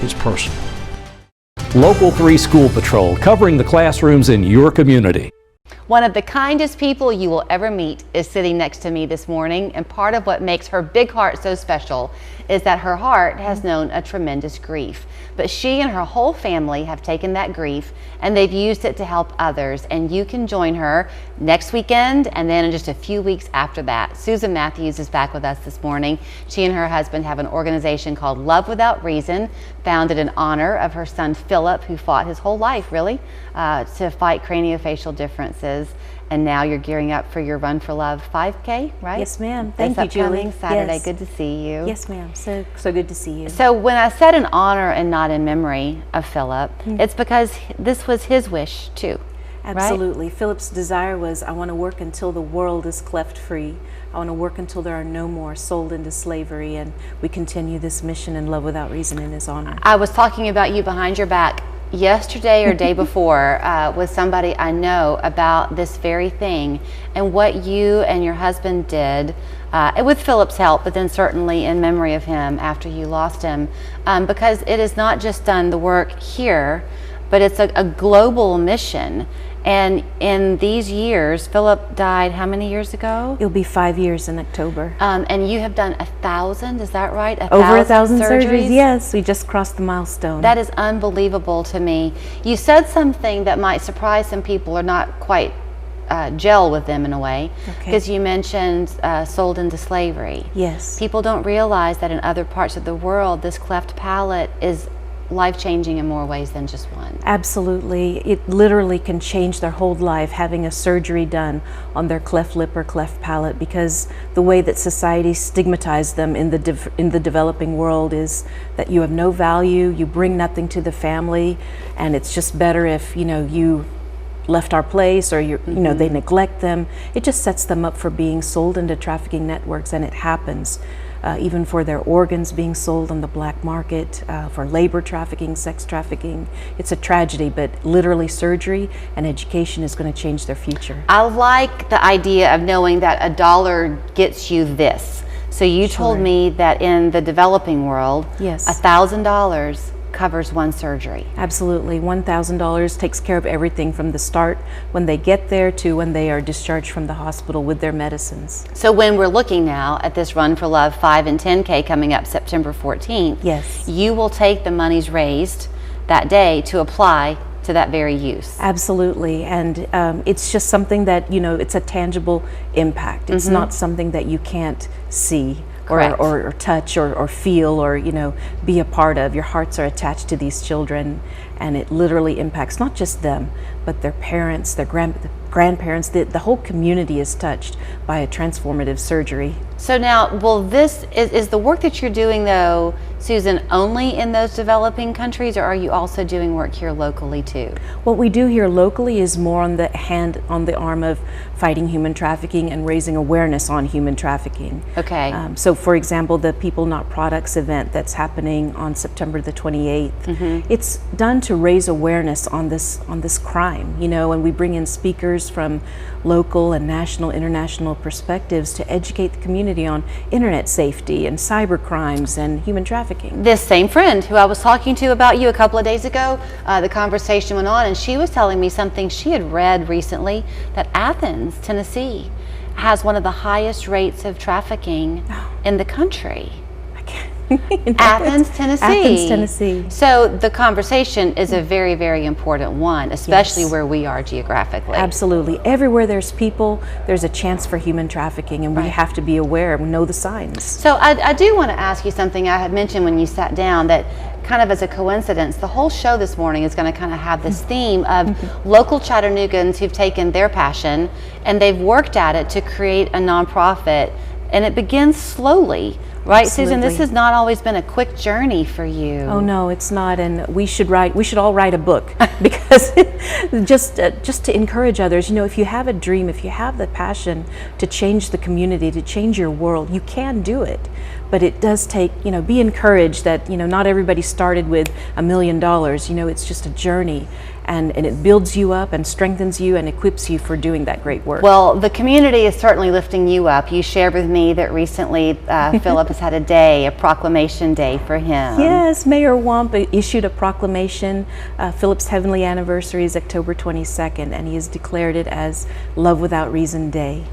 is personal. Local 3 School Patrol, covering the classrooms in your community. One of the kindest people you will ever meet is sitting next to me this morning, and part of what makes her big heart so special is that her heart has known a tremendous grief. But she and her whole family have taken that grief and they've used it to help others, and you can join her next weekend and then in just a few weeks after that. Susan Matthews is back with us this morning. She and her husband have an organization called Love Without Reason, founded in honor of her son Philip, who fought his whole life really to fight craniofacial differences. And now you're gearing up for your Run for Love 5K, right? Yes, ma'am. Thank you, Julie. Julie. Saturday. Yes. Good to see you. Yes, ma'am. So good to see you. So when I said in honor and not in memory of Philip, it's because this was his wish too. Absolutely. Right? Philip's desire was, I want to work until the world is cleft free. I want to work until there are no more sold into slavery, and we continue this mission in Love Without Reason in his honor. I was talking about you behind your back yesterday or day before with somebody I know about this very thing and what you and your husband did with Philip's help, but then certainly in memory of him after you lost him, because it is not just done the work here, but it's a global mission. And in these years, Philip died how many years ago? It'll be 5 years in October. And you have done 1,000, is that right? Over 1,000 surgeries, yes. We just crossed the milestone. That is unbelievable to me. You said something that might surprise some people or not quite gel with them in a way, because you mentioned sold into slavery. Yes. People don't realize that in other parts of the world, this cleft palate is life-changing in more ways than just one. Absolutely. It literally can change their whole life having a surgery done on their cleft lip or cleft palate, because the way that society stigmatized them in the developing world is that you have no value, you bring nothing to the family, and it's just better if, you know, you left our place, or you know, they neglect them. It just sets them up for being sold into trafficking networks, and it happens. Even for their organs being sold on the black market, for labor trafficking, sex trafficking. It's a tragedy, but literally surgery and education is going to change their future. I like the idea of knowing that $1 gets you this. So you told me that in the developing world, yes, $1,000 covers one surgery. Absolutely. $1,000 takes care of everything from the start when they get there to when they are discharged from the hospital with their medicines. So when we're looking now at this Run for Love 5 and 10K coming up September 14th, yes, you will take the monies raised that day to apply to that very use. Absolutely. And it's just something that, you know, it's a tangible impact. It's not something that you can't see or touch or feel or, you know, be a part of. Your hearts are attached to these children, and it literally impacts not just them, but their parents, their grandparents. The whole community is touched by a transformative surgery. So now, well, this is the work that you're doing, though, Susan, only in those developing countries, or are you also doing work here locally too? What we do here locally is more on the arm of fighting human trafficking and raising awareness on human trafficking. Okay. So for example, the People Not Products event that's happening on September the 28th, it's done to raise awareness on this crime, you know, and we bring in speakers from local and national, international perspectives to educate the community on internet safety and cyber crimes and human trafficking. This same friend who I was talking to about you a couple of days ago, the conversation went on, and she was telling me something she had read recently, that Athens, Tennessee, has one of the highest rates of trafficking in the country. Athens, Tennessee. Athens, Tennessee. So the conversation is a very, very important one, especially where we are geographically. Absolutely. Everywhere there's people, there's a chance for human trafficking, and we have to be aware and know the signs. So I do want to ask you something I had mentioned when you sat down, that kind of as a coincidence, the whole show this morning is going to kind of have this theme of local Chattanoogaans who've taken their passion and they've worked at it to create a nonprofit, and it begins slowly. Right, absolutely. Susan, this has not always been a quick journey for you. Oh no, it's not, and we should all write a book, because just to encourage others. You know, if you have a dream, if you have the passion to change the community, to change your world, you can do it. but it does take, be encouraged that, not everybody started with $1 million. It's just a journey, and it builds you up and strengthens you and equips you for doing that great work. Well, the community is certainly lifting you up. You shared with me that recently Philip has had a proclamation day for him. Yes, Mayor Wamp issued a proclamation. Philip's heavenly anniversary is October 22nd, and he has declared it as Love Without Reason Day.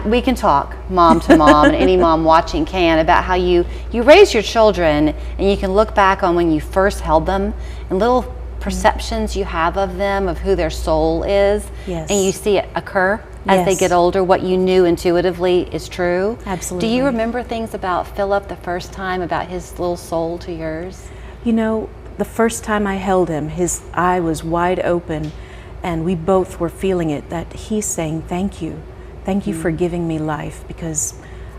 We can talk mom to mom, and any mom watching can, about how you raise your children, and you can look back on when you first held them and little perceptions you have of them, of who their soul is, yes. and you see it occur as they get older. What you knew intuitively is true. Absolutely. Do you remember things about Philip the first time, about his little soul to yours? The first time I held him, his eye was wide open, and we both were feeling it, that he's saying, thank you. Thank you for giving me life, because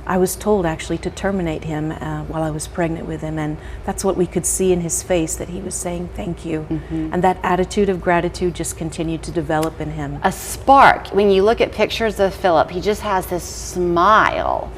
I was told actually to terminate him while I was pregnant with him, and that's what we could see in his face, that he was saying thank you. And that attitude of gratitude just continued to develop in him. A spark. When you look at pictures of Philip, he just has this smile.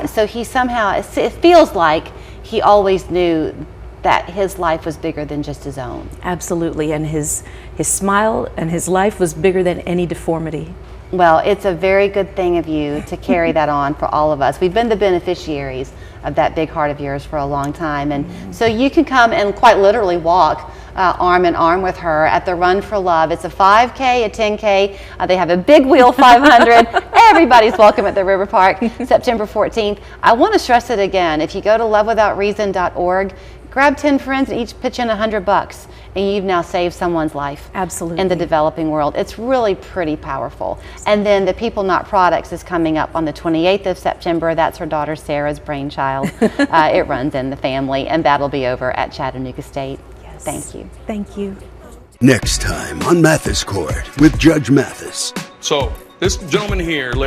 So he somehow, it feels like he always knew that his life was bigger than just his own. Absolutely, and his smile and his life was bigger than any deformity. Well, it's a very good thing of you to carry that on for all of us. We've been the beneficiaries of that big heart of yours for a long time. And so you can come and quite literally walk arm in arm with her at the Run for Love. It's a 5K, a 10K. They have a big wheel 500. Everybody's welcome at the River Park, September 14th. I want to stress it again. If you go to lovewithoutreason.org, grab 10 friends and each pitch in $100, and you've now saved someone's life. Absolutely. In the developing world. It's really pretty powerful. And then the People Not Products is coming up on the 28th of September. That's her daughter Sarah's brainchild. It runs in the family, and that'll be over at Chattanooga State. Yes. Thank you. Thank you. Next time on Mathis Court with Judge Mathis. So this gentleman here